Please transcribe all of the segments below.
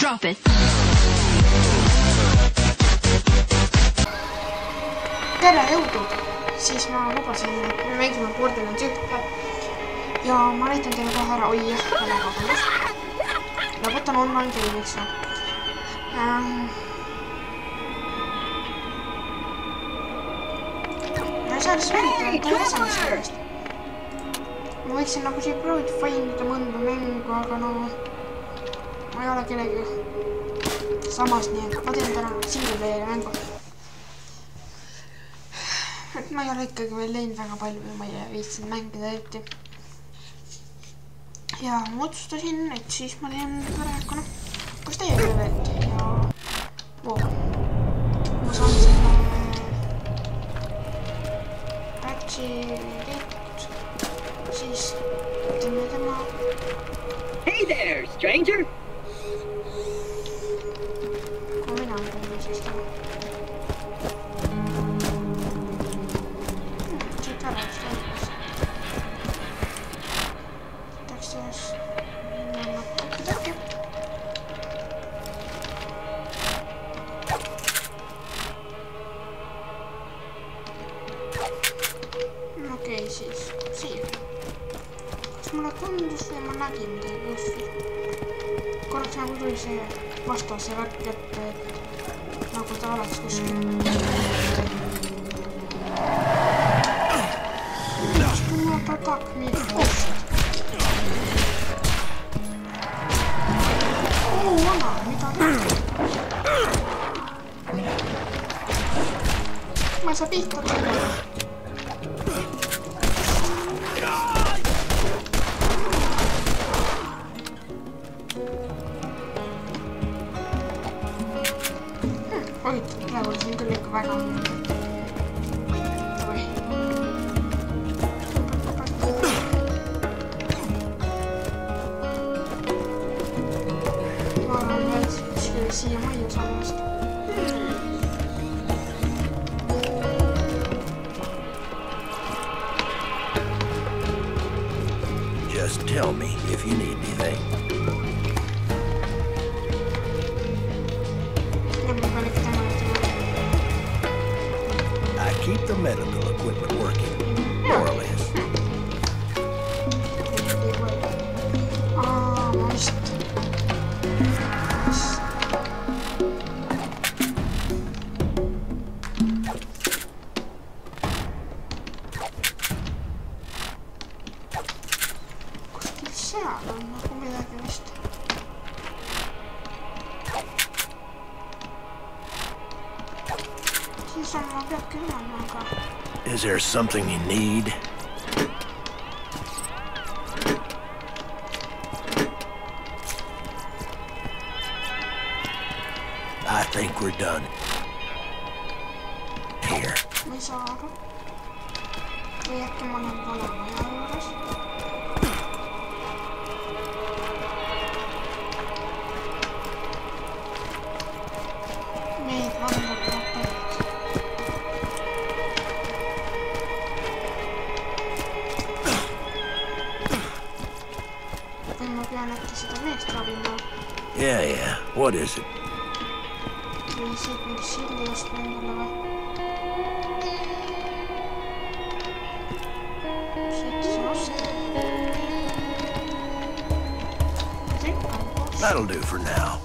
Drop it. Tere, jõudu! Siis ma lubasin, et me mängime Borderlands 1 ja ma näitan teile kohe ära, oi jah, väga vabandust. Ja võtan online game, eks ma ei saa siis mängida, et ta esemest sellest. Ma võiksin nagu siia proovida findida mõnda mängu, aga no ma ei ole kellegi samas, nii et ma teen täna single player'i mängu. Et ma ei ole ikkagi veel leidnud väga palju ja ma ei viitsinud mängida eriti. Ja ma otsustasin, et siis ma teen praegu, kus teie levelti ja ma saan selle patchi tehtud, siis teeme tema. Hey there, stranger! Kui mina teeme siis tema. Siit ära üks lõigus. Teeks siis tõkke. Okei, siis siia. Kas mulle tundus või ma nägin midagi kuskil? Korraks nagu tuli see vastase värk ette, et nagu ta oleks kuskil. Just not attack me. Oh shit. Oh, vana, mida teha? Ma ei saa pihta teha. Praegu oli siin küll ikka väga Davai. Ma arvan veel kuskil siia majja saamast. Just tell me if you need anything. Keep the medical equipment working, more or less. Kuskil seal on nagu midagi vist. Siis on ma peabki minema, aga... Is there something you need? I think we're done. Here. Ma ei saa aru. Või äkki ma olen vale maja juures? Meid vandab papalid. Või ma pean äkki seda meest ravima? Yeah. What is it? Või siit mingi sildi ostma endale või? Siit see osta. That'll do for now.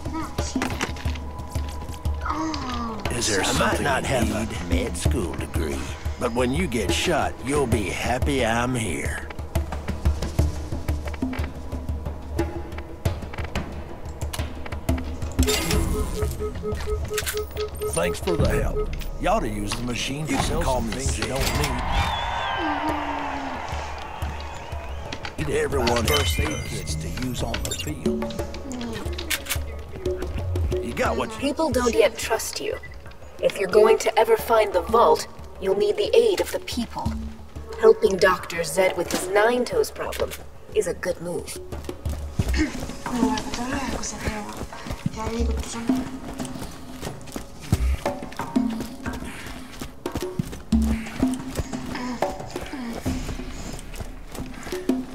Is there something you need? A med school degree. But when you get shot, you'll be happy I'm here. Thanks for the help. You ought to use the machine to sell some things you don't need. Everyone first aid kits to use on the field. You got what People don't yet trust you. If you're going to ever find the vault, you'll need the aid of the people. Helping Dr. Zed with his nine-toes problem is a good move.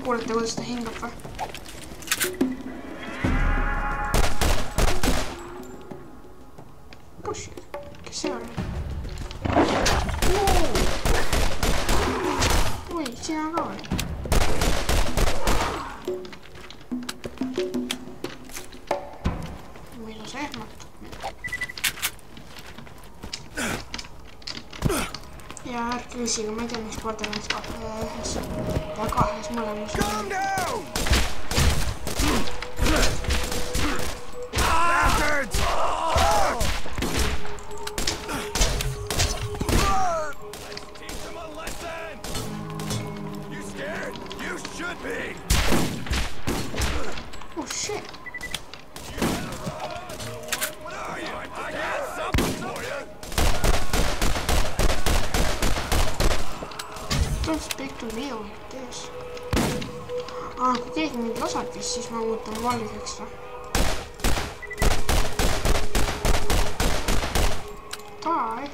Kuulete, kuidas ta hingab või? see ehmatab mind. Ja Herkulesiga ma ei tea, miks Borderlands 1 ja 2 mõlemas. Oh shit. Don't speak to me like this. Kui keegi mind laseb vist, siis ma muutan valgeks või? Die.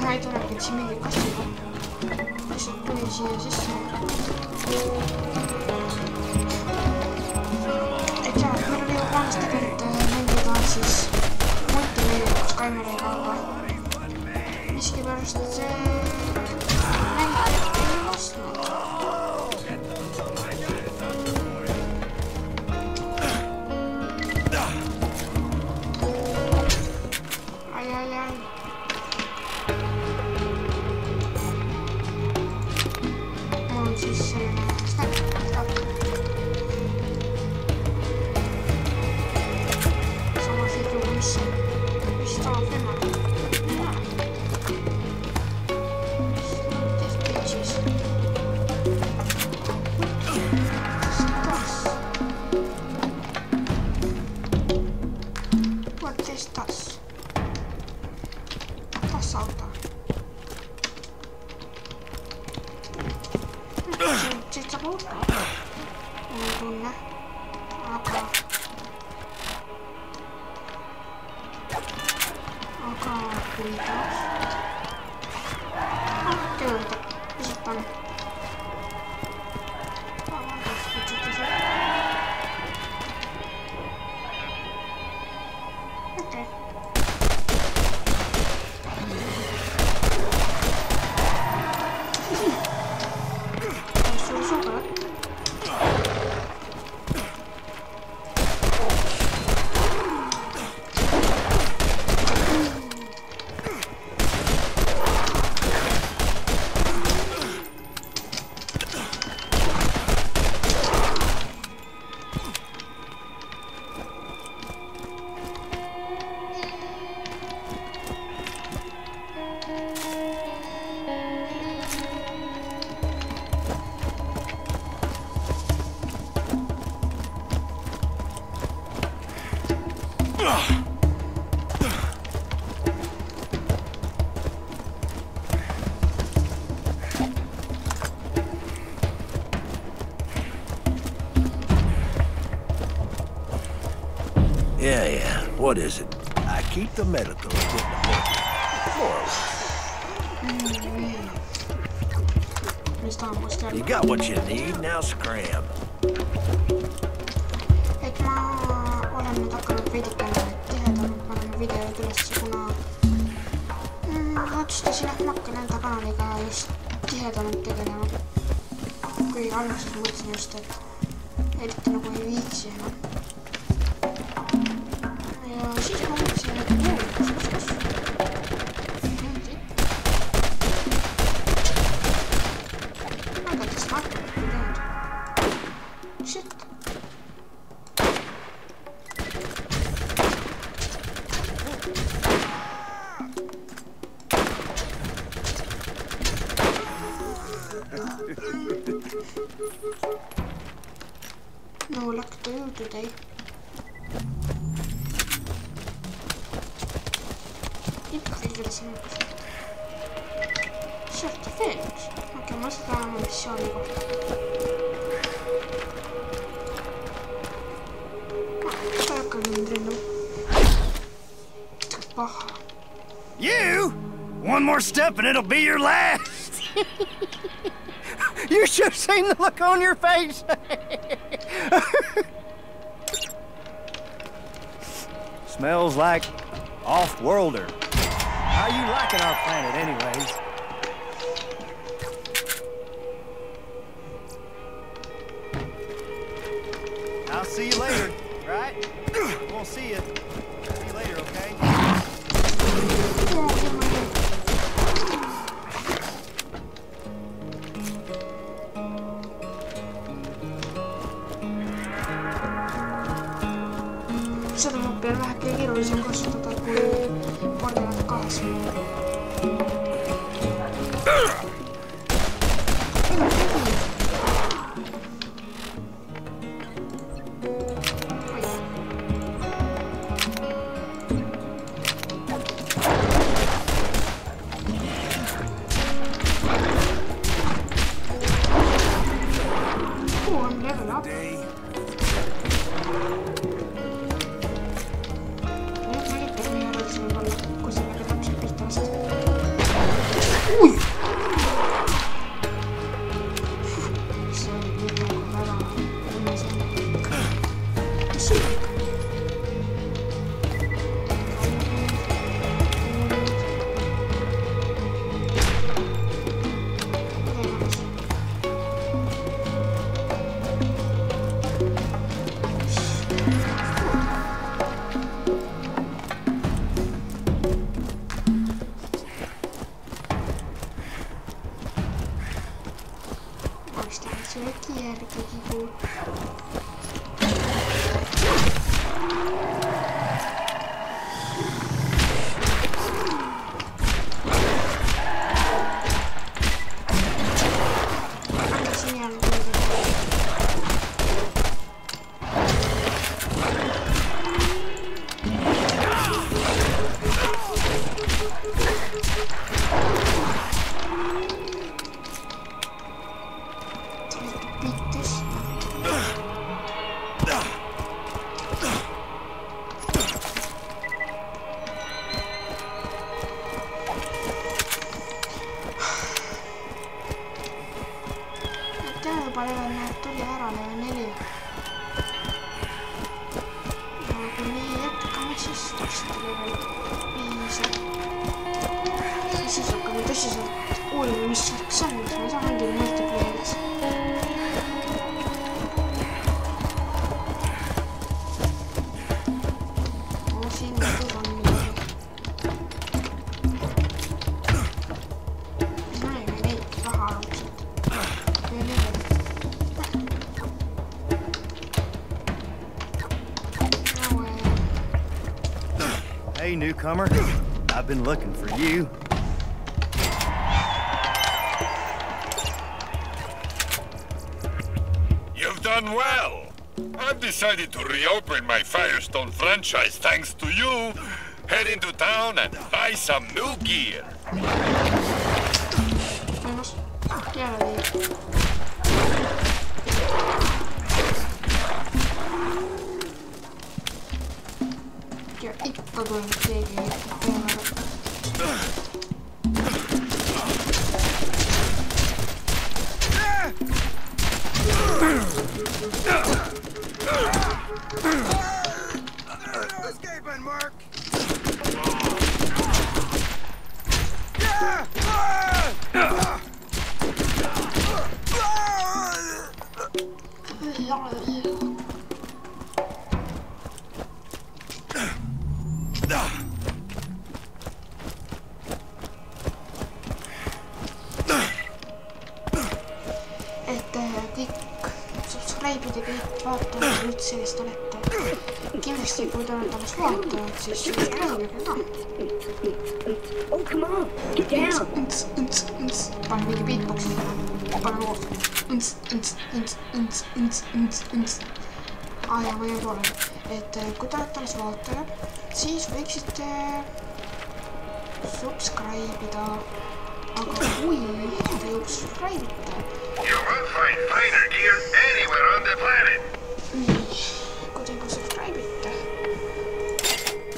Ma ei tulegi, et siin mingi kassiga. Lihtsalt tulin siia sisse. Ei tea, meil oli ju plaanis tegelikult mängida siis multimeediakas kaimeriga, aga miskipärast see mängijad ei lasknud. Ai. Siis snap. Sama siit mis tahab venna. This bitches. What is this? Tas auto. Siit saab uutta. Mul on tunne. Aga kuidas? Töötab. Esitan. Vabandust, kutsute seda. Okei. Yeah. What is it? I keep the medical equipment more or less. You got what you need, now scram. Et ma olen nüüd hakanud veidikene tihedamalt panema videoid üles, kuna otsustasin, et ma hakkan enda kanaliga just tihedamalt tegelema. Kui alguses mõtlesin just, et eriti nagu ei viiksi enam. Ja siis ma mõtlesin, et kus. Niimoodi. Aga tas hakkab nüüd. Shit. No luck to you today. Ikka kõigile sinnakas. Sealt veel üks. Okei, ma seda missiooni kohta. Ta ei hakka mind ründama. Paha. You? One more step and it'll be your last. You should have seen the look on your face. Smells like off-worlder. How you liking our planet anyways? I'll see you later, right? We'll see you. See you later, okay? Seda peab veel väheke keerulisem kasutada kui koordinaat kaasa. On level up. Ui! See oli küll nagu väga õnnelik. Mis see oli? Sööki järgigi kuul. Anna siin järgi kuulda. Juba level näeb tuli ära level 4. Ja kui nii jätkame, siis tõesti level 5. Siis hakkame tõsiselt uurima, mis see on, mis me saame endale multiplayer'is. Siin mõttes on midagi. Mis näeme neid raha alused. Hey, newcomer. I've been looking for you. You've done well. I've decided to reopen my Firestone franchise thanks to you. Head into town and buy some new gear. Ja ikka tuleb keegi peale. Escaping, Mark. Subscribe'id ja kõik vaatajad üldse sellist olete. Kindlasti kui te olete alles vaatajad, siis subscribe'ige ka. Oh, come on, get down. Pane mingi beatbox'i täna. Pane koos. Ja ma ei ole, et kui te olete alles vaatajad, siis võiksite subscribe'ida. Aga kui te juba subscribe'ite, You will find fighter gear anywhere on the planet. Kui te juba subscribe'ite,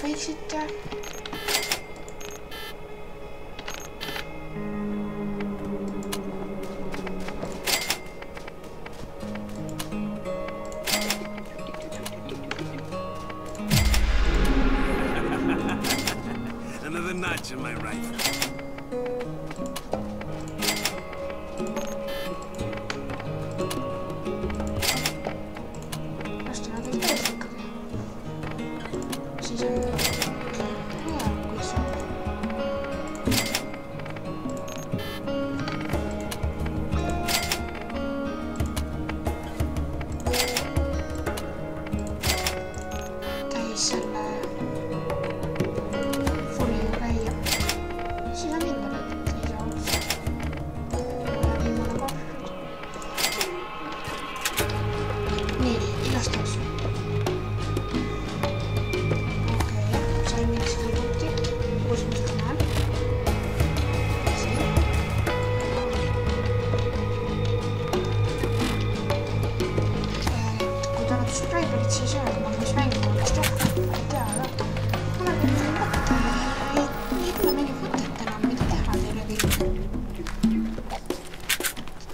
võiksite siis öeldama, mis mängu oleks teha, ma ei tea, aga mul ei tule mingi mõtet enam, mida teha teile kõik.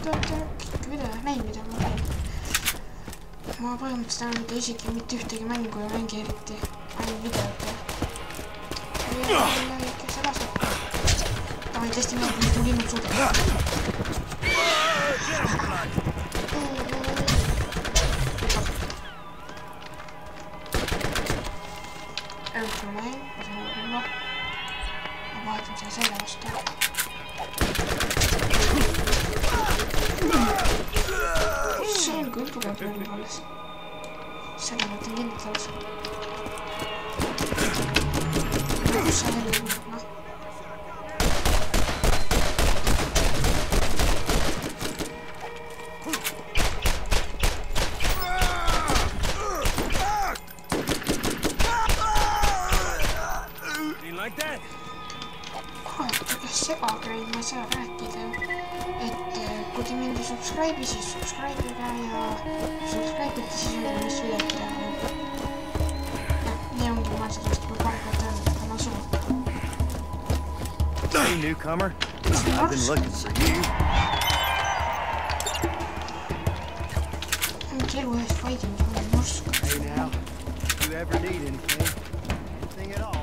Te olete kõik videod näinud, mida ma teen. Ma põhimõtteliselt enam mitte isegi mitte ühtegi mängu ei mängi eriti, ainult videot. Ja kes see laseb? Davai, testime, mis mu linnud suudab. Õhtul näin, ma saan rõlva. Ma vahetan selle vastu. See on küll tugev rõlv alles. Selle võtan kindlalt alles. Kus see jälle tuleb, noh? Segakrain, ma ei saa rääkida, et kui te mind ei subscribe'i, siis subscribe'iga ja subscribe'ite, siis öelge, mis videot teha. Nii ongi, ma sellest juba paremalt öelnud, aga ma suun. Hey, newcomer. I've been looking for you. Mingi elu ees fighting, ma olen morsk. Hey now, if you ever need anything at all.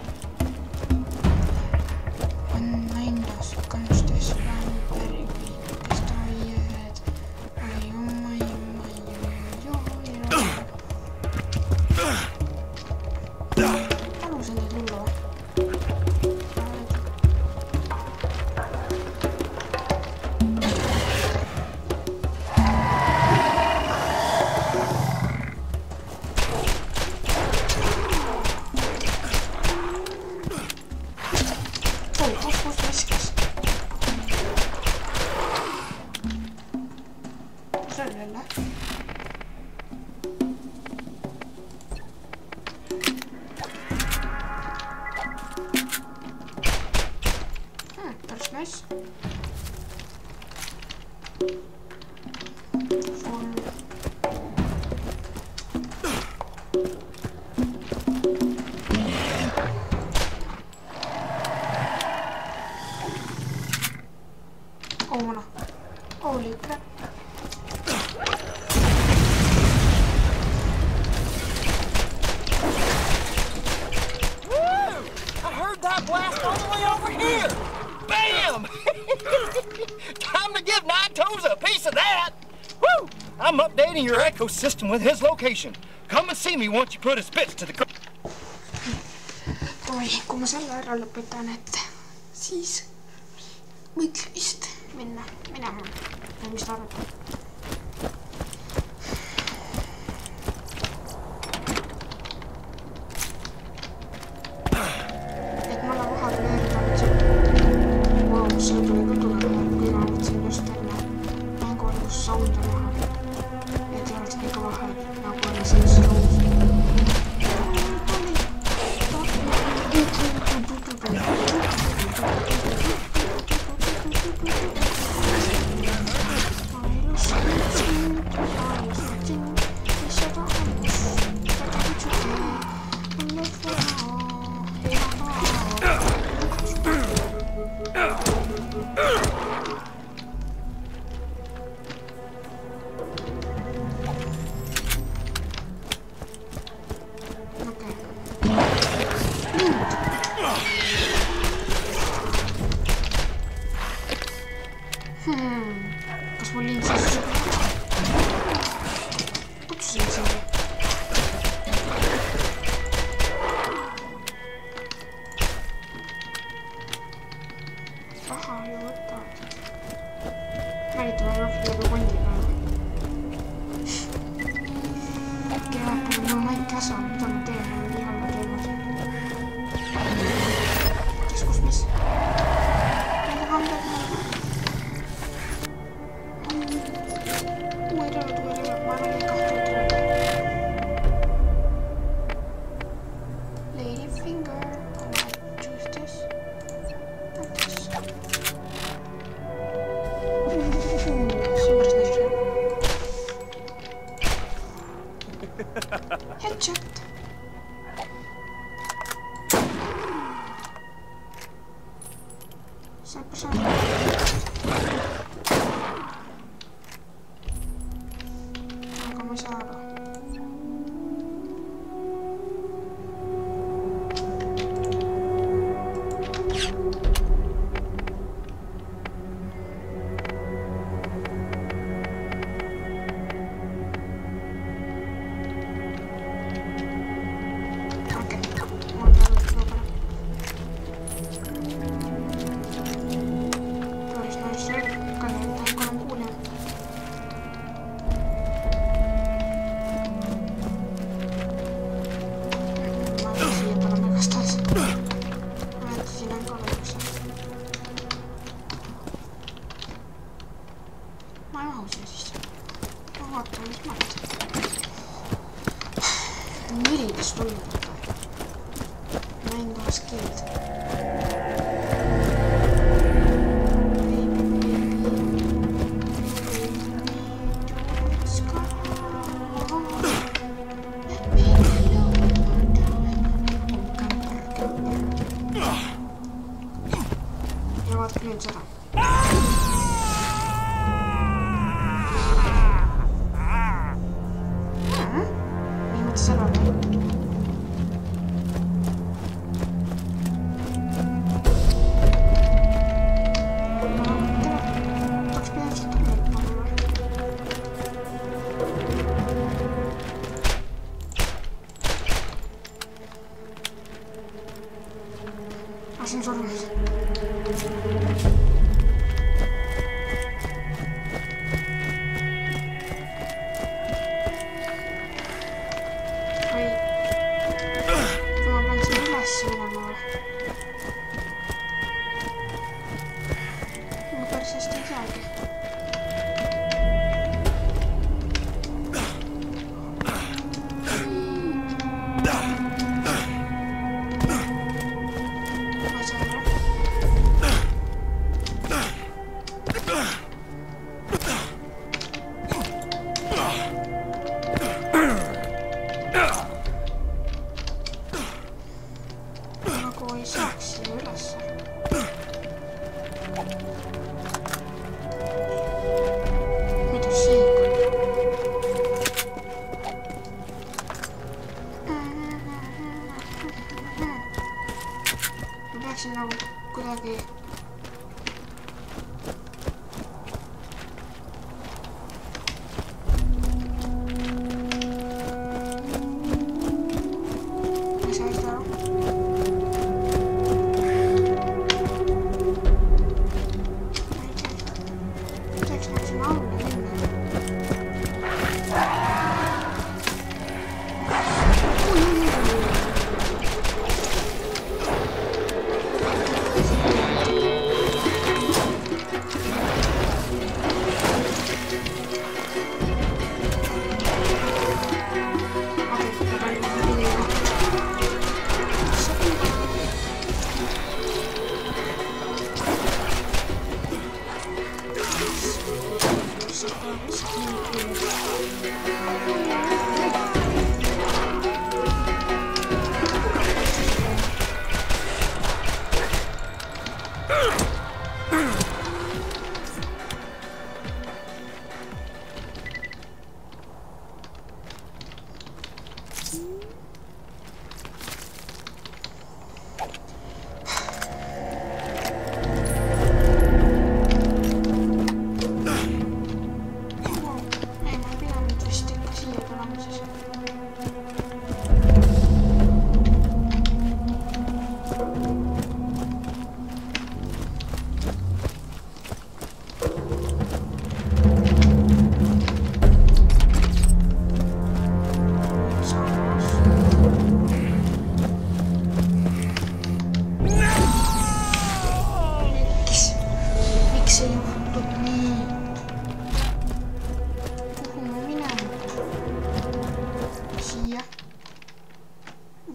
Nice. Oh no. Holy crap. Woo! I heard that blast all the way over here! Bam! Time to give Nine Toes a piece of that! Woo! I'm updating your ecosystem with his location. Come and see me once you put his bits to the... Oi, kui ma selle ära lõpetan, et siis võiks vist minema. Mis ta arvab? Et ma olen vahepeal öeldanud, wow, see tuli küll tulema, kui ma võtsin just enne mängu algus sound'i maha. Et ei oleks kõige vahel, nagu oli selles loos. Kas mul liin siis kutsusin sind? Raha ju võtavad. Välitame rohkem läbi kondi peale. Äkki vaatame, no ma ei käsa, mida ma teen, on nii halva teemas. Kes mis? Ma ei taha midagi näha. ei saa aru.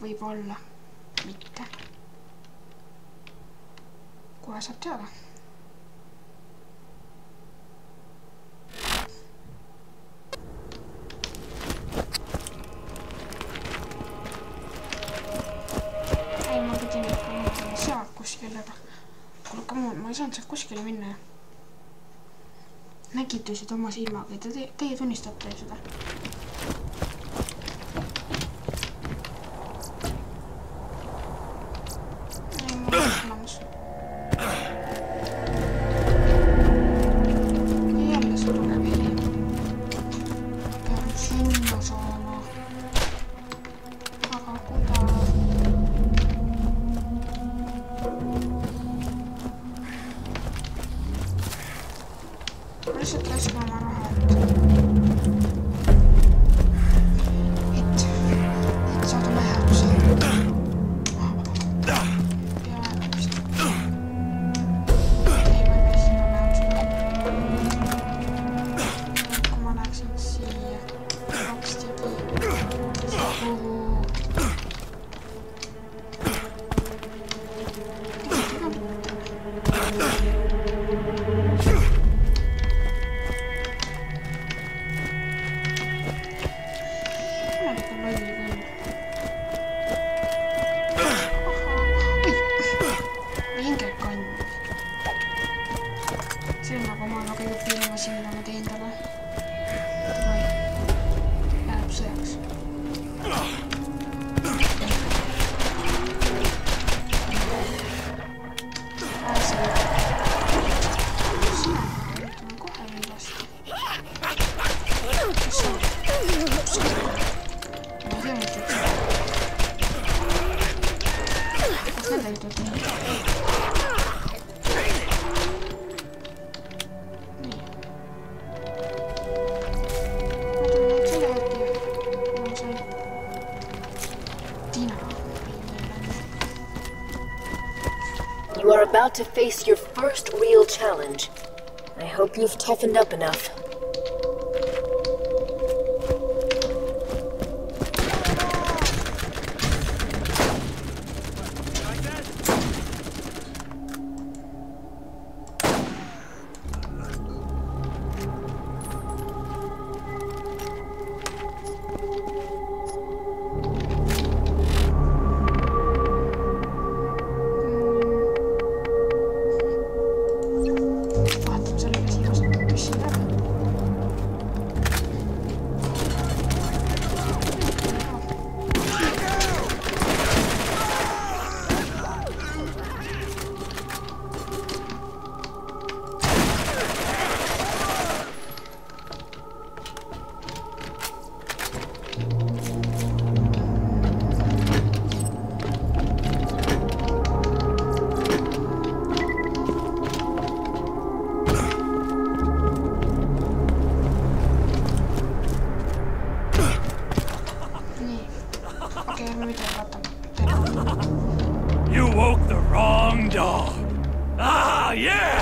Võib-olla mitte. Kohe saab teada. Ei, ma pidin ikka minema sealt kuskile, aga kuule, come on, ma ei saanud sealt kuskile minna. nägitasid oma silmaga, teie tunnistate seda. Ei, mul on olemas. Jälle see tugev heli. Pean sinna saama. Aga kuidas? Lihtsalt laske oma raha, et saada läheduse. Ja vist. Ei, ma ei pea sinna lähedusele. Kui ma läheksin siia, kakstigi. You are about to face your first real challenge. I hope you've toughened up enough. You woke the wrong dog. Ah, yeah!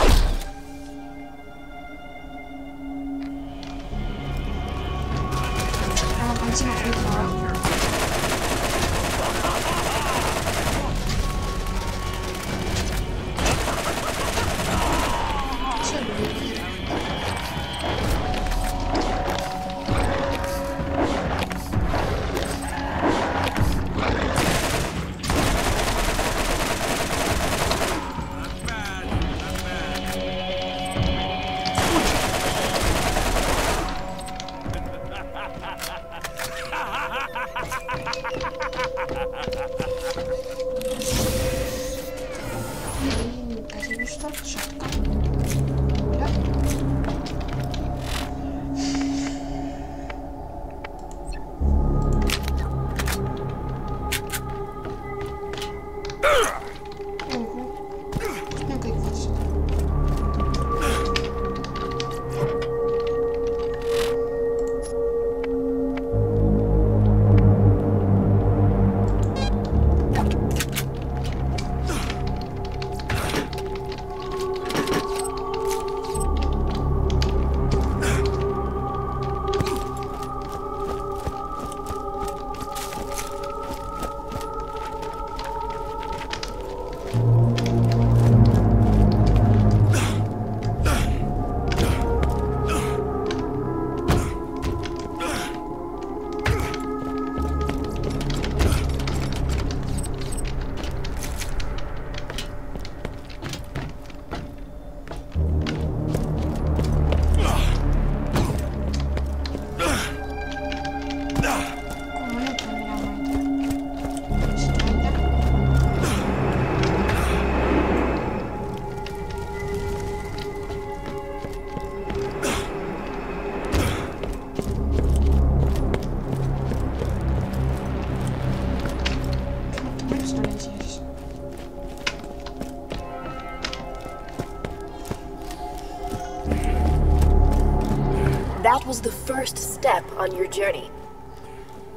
That was the first step on your journey.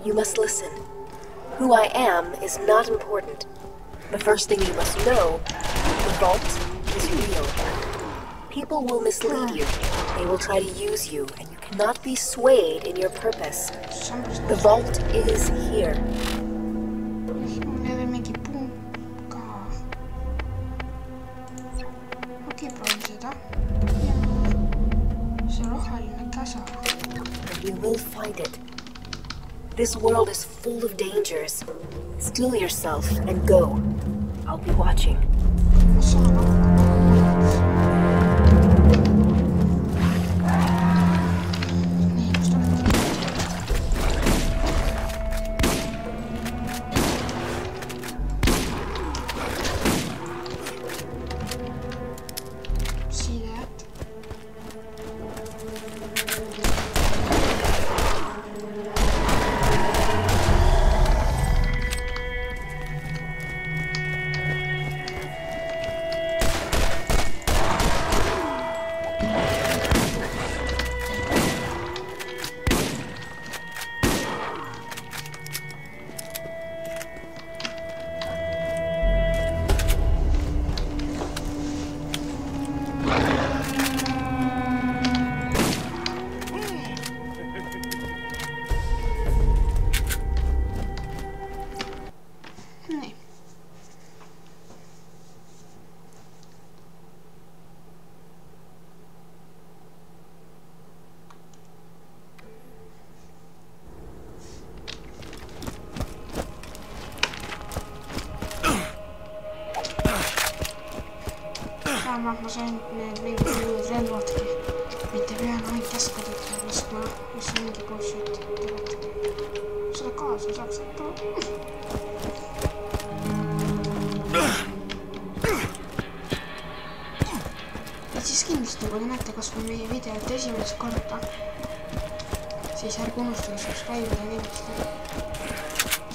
You must listen. Who I am is not important. The first thing you must know, the vault is real. People will mislead you. They will try to use you, and you cannot be swayed in your purpose. The vault is here. Mul ei ole mingi puu ka. Okei, proovin seda. Ja see roheline käsa. We will find it. This world is full of dangers. Still yourself and go. I'll be watching. Ma saan hakata. Nii, kus ta on? Sidet. Nii. Vähemalt ma sain need mingid uued relvadki. Mitte pea ainult käskudeta laskma, mis on mingi bullshit tegelikult. Seda kaasa saaks võtta. Et siis kindlasti, kui näete kas või meie videot esimest korda, siis ärge unustage subscribe'ida kindlasti.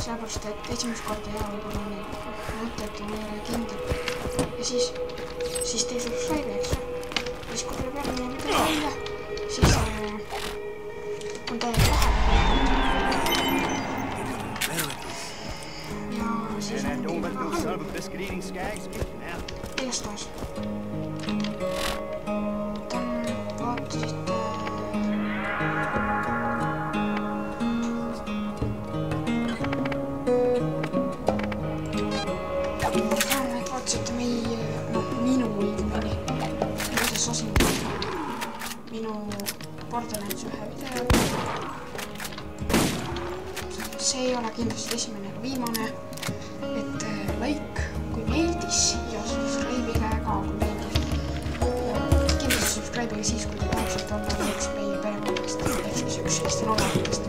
Sellepärast, et esimest korda hea võib-olla need mõtted on meile kindel. Ja siis tee subscribe, eks ju. Siis kui tuleb järgmine video välja, siis on täiega läheb. Ja siis on igastahes. Vaatasite... Vaatasite meie, minu õigmeni, kuidas asindada minu Borderlands 1 video. See ei ole kindlasti esimene ega viimane, et like, kui meeldis ja subscribe'ile ka, kui meeldis. Kindlasti subscribe'ile siis, kui te tahaksite olla üks meie perekonnast, ehk siis üks Eesti noortest.